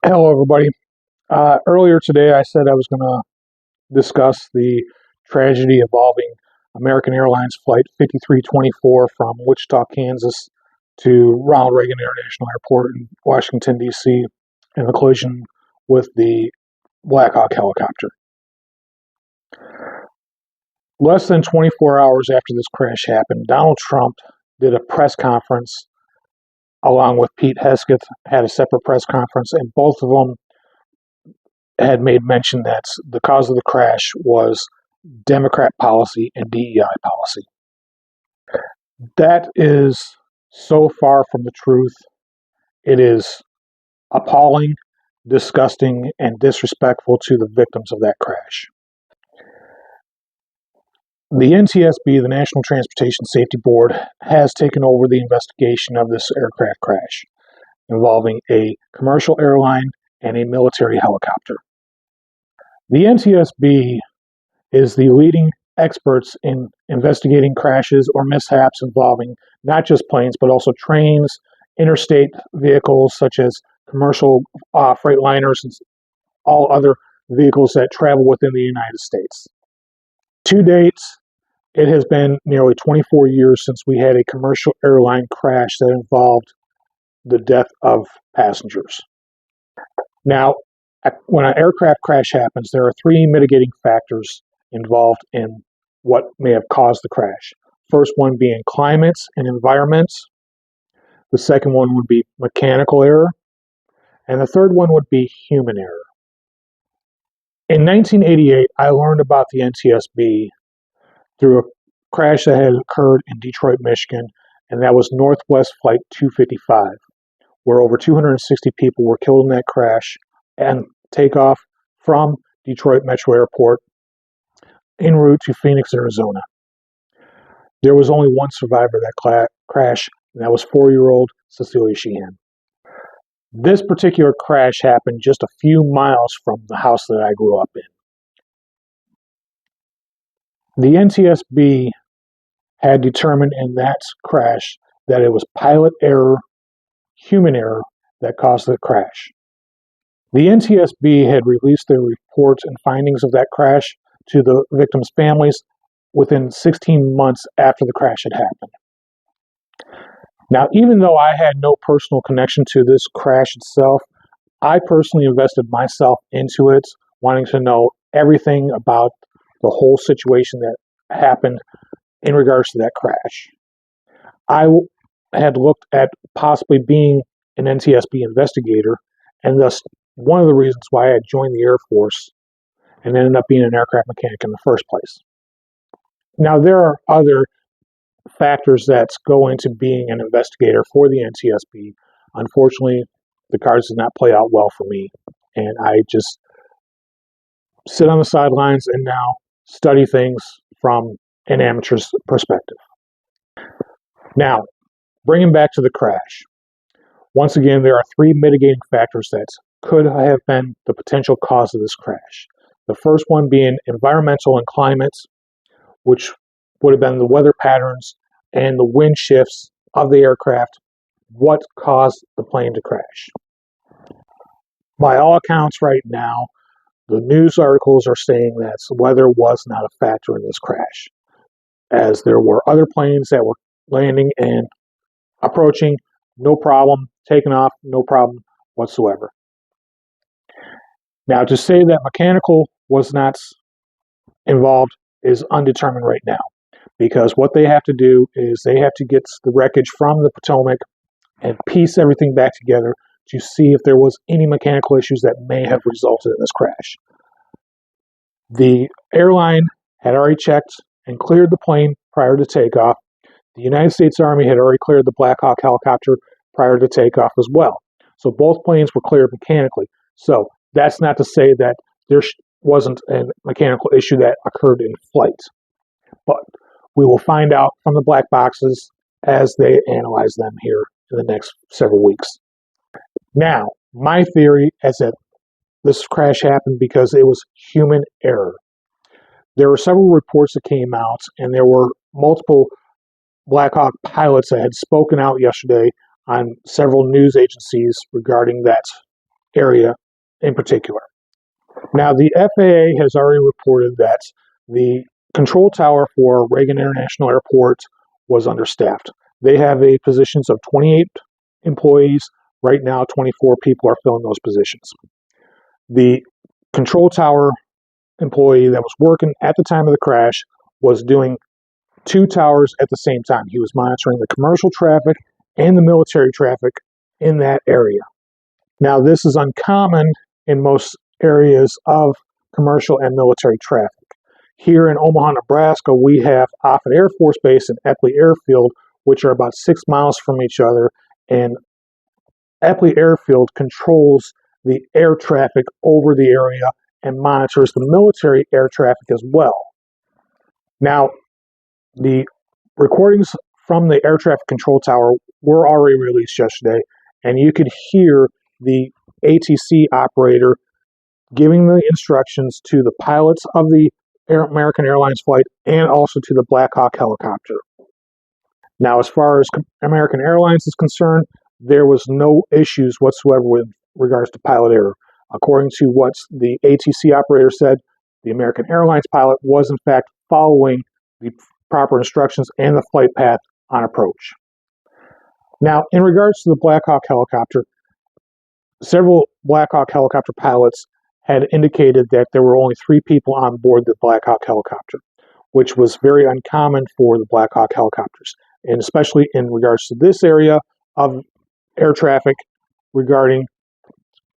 Hello, everybody. Earlier today, I said I was going to discuss the tragedy involving American Airlines Flight 5324 from Wichita, Kansas to Ronald Reagan International Airport in Washington, D.C., and the collision with the Black Hawk helicopter. Less than 24 hours after this crash happened, Donald Trump did a press conference along with Pete Hegseth, had a separate press conference, and both of them had made mention that the cause of the crash was Democrat policy and DEI policy. That is so far from the truth. It is appalling, disgusting, and disrespectful to the victims of that crash. The NTSB, the National Transportation Safety Board, has taken over the investigation of this aircraft crash involving a commercial airline and a military helicopter. The NTSB is the leading experts in investigating crashes or mishaps involving not just planes, but also trains, interstate vehicles such as commercial freight liners, and all other vehicles that travel within the United States. To date, it has been nearly 24 years since we had a commercial airline crash that involved the death of passengers. Now, when an aircraft crash happens, there are three mitigating factors involved in what may have caused the crash. First one being climates and environments. The second one would be mechanical error. And the third one would be human error. In 1988, I learned about the NTSB through a crash that had occurred in Detroit, Michigan, and that was Northwest Flight 255, where over 260 people were killed in that crash and takeoff from Detroit Metro Airport en route to Phoenix, Arizona. There was only one survivor of that crash, and that was 4-year-old Cecilia Sheehan. This particular crash happened just a few miles from the house that I grew up in. The NTSB had determined in that crash that it was pilot error, human error, that caused the crash. The NTSB had released their reports and findings of that crash to the victims' families within 16 months after the crash had happened. Now, even though I had no personal connection to this crash itself, I personally invested myself into it, wanting to know everything about the whole situation that happened in regards to that crash. I had looked at possibly being an NTSB investigator, and thus one of the reasons why I had joined the Air Force and ended up being an aircraft mechanic in the first place. Now, there are other factors that go into being an investigator for the NTSB. Unfortunately, the cards did not play out well for me, and I just sit on the sidelines and now study things from an amateur's perspective. Now, bringing back to the crash. Once again, there are three mitigating factors that could have been the potential cause of this crash. The first one being environmental and climate, which would have been the weather patterns and the wind shifts of the aircraft, what caused the plane to crash. By all accounts right now, the news articles are saying that weather was not a factor in this crash, as there were other planes that were landing and approaching, no problem, taking off, no problem whatsoever. Now, to say that mechanical was not involved is undetermined right now, because what they have to do is they have to get the wreckage from the Potomac and piece everything back together to see if there was any mechanical issues that may have resulted in this crash. The airline had already checked and cleared the plane prior to takeoff. The United States Army had already cleared the Black Hawk helicopter prior to takeoff as well. So both planes were cleared mechanically. So that's not to say that there wasn't a mechanical issue that occurred in flight. But we will find out from the black boxes as they analyze them here in the next several weeks. Now, my theory is that this crash happened because it was human error. There were several reports that came out, and there were multiple Black Hawk pilots that had spoken out yesterday on several news agencies regarding that area in particular. Now, the FAA has already reported that the control tower for Reagan International Airport was understaffed. They have positions of 28 employees. Right now, 24 people are filling those positions. The control tower employee that was working at the time of the crash was doing 2 towers at the same time. He was monitoring the commercial traffic and the military traffic in that area. Now, this is uncommon in most areas of commercial and military traffic. Here in Omaha, Nebraska, we have Offutt Air Force Base and Eppley Airfield, which are about 6 miles from each other, and Eppley Airfield controls the air traffic over the area and monitors the military air traffic as well. Now, the recordings from the air traffic control tower were already released yesterday, and you could hear the ATC operator giving the instructions to the pilots of the American Airlines flight and also to the Black Hawk helicopter. Now, as far as American Airlines is concerned, there was no issues whatsoever with regards to pilot error. According to what the ATC operator said, the American Airlines pilot was in fact following the proper instructions and the flight path on approach. Now, in regards to the Black Hawk helicopter, several Black Hawk helicopter pilots had indicated that there were only 3 people on board the Black Hawk helicopter, which was very uncommon for the Black Hawk helicopters, and especially in regards to this area of air traffic regarding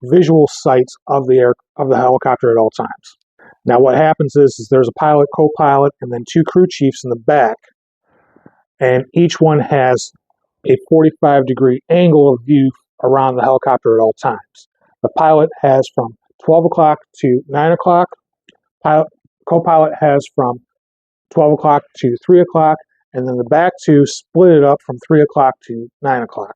visual sights of the helicopter at all times. Now, what happens is there's a pilot, co-pilot, and then 2 crew chiefs in the back, and each one has a 45-degree angle of view around the helicopter at all times. The pilot has from 12 o'clock to 9 o'clock. Co-pilot has from 12 o'clock to 3 o'clock, and then the back 2 split it up from 3 o'clock to 9 o'clock,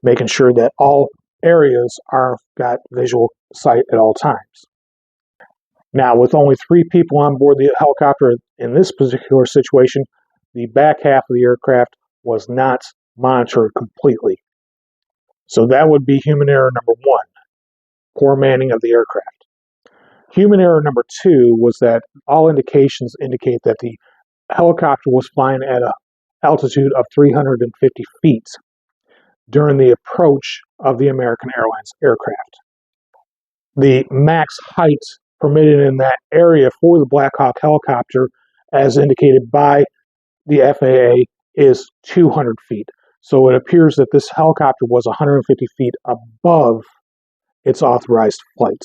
making sure that all areas are got visual sight at all times. Now, with only 3 people on board the helicopter in this particular situation, the back half of the aircraft was not monitored completely. So that would be human error number 1, poor manning of the aircraft. Human error number 2 was that all indications indicate that the helicopter was flying at an altitude of 350 feet during the approach of the American Airlines aircraft. The max height permitted in that area for the Black Hawk helicopter, as indicated by the FAA, is 200 feet. So it appears that this helicopter was 150 feet above its authorized flight.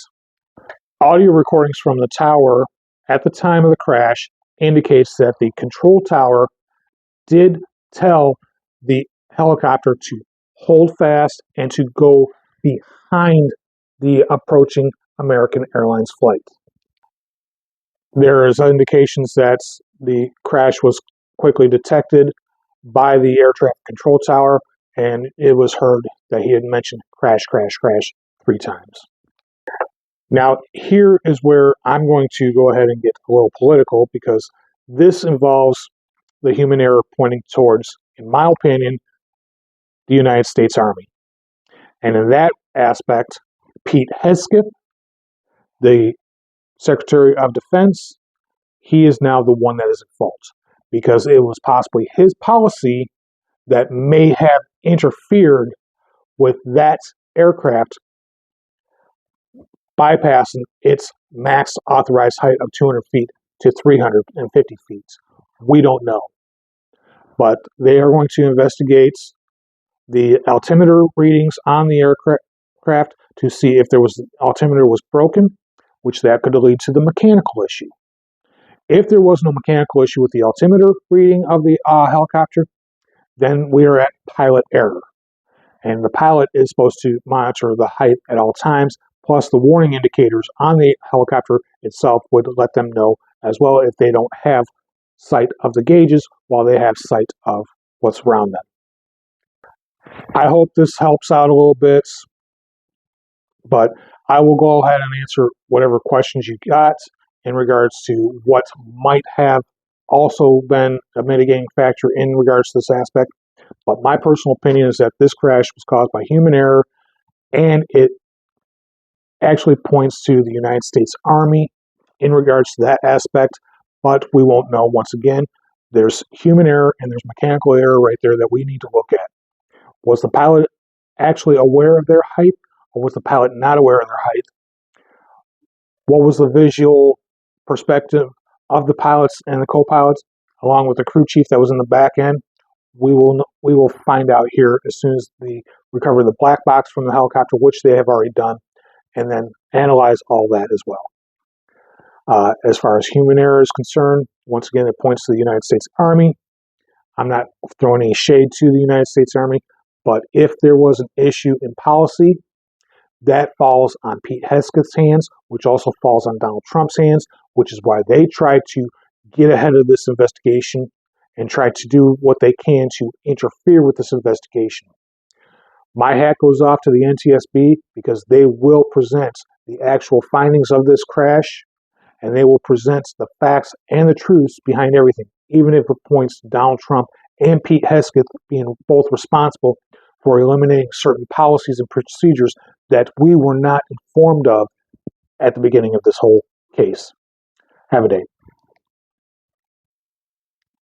Audio recordings from the tower at the time of the crash indicates that the control tower did tell the helicopter to hold fast and to go behind the approaching American Airlines flight. There is indications that the crash was quickly detected by the air traffic control tower, and it was heard that he had mentioned crash, crash, crash 3 times. Now, here is where I'm going to go ahead and get a little political, because this involves the human error pointing towards, in my opinion, the United States Army. And in that aspect, Pete Hegseth, the Secretary of Defense, he is now the one that is at fault, because it was possibly his policy that may have interfered with that aircraft bypassing its max authorized height of 200 feet to 350 feet. We don't know. But they are going to investigate the altimeter readings on the aircraft to see if the altimeter was broken, which that could lead to the mechanical issue. If there was no mechanical issue with the altimeter reading of the helicopter, then we are at pilot error. And the pilot is supposed to monitor the height at all times, plus the warning indicators on the helicopter itself would let them know as well if they don't have sight of the gauges while they have sight of what's around them. I hope this helps out a little bit, but I will go ahead and answer whatever questions you got in regards to what might have also been a mitigating factor in regards to this aspect. But my personal opinion is that this crash was caused by human error, and it actually points to the United States Army in regards to that aspect, but we won't know. Once again, there's human error and there's mechanical error right there that we need to look at. Was the pilot actually aware of their height, or was the pilot not aware of their height? What was the visual perspective of the pilots and the co-pilots, along with the crew chief that was in the back end? We will find out here as soon as they recover the black box from the helicopter, which they have already done, and then analyze all that as well. As far as human error is concerned, once again, it points to the United States Army. I'm not throwing any shade to the United States Army, but if there was an issue in policy, that falls on Pete Hegseth's hands, which also falls on Donald Trump's hands, which is why they tried to get ahead of this investigation and try to do what they can to interfere with this investigation. My hat goes off to the NTSB because they will present the actual findings of this crash, and they will present the facts and the truths behind everything, even if it points to Donald Trump and Pete Hegseth being both responsible for eliminating certain policies and procedures that we were not informed of at the beginning of this whole case. Have a day.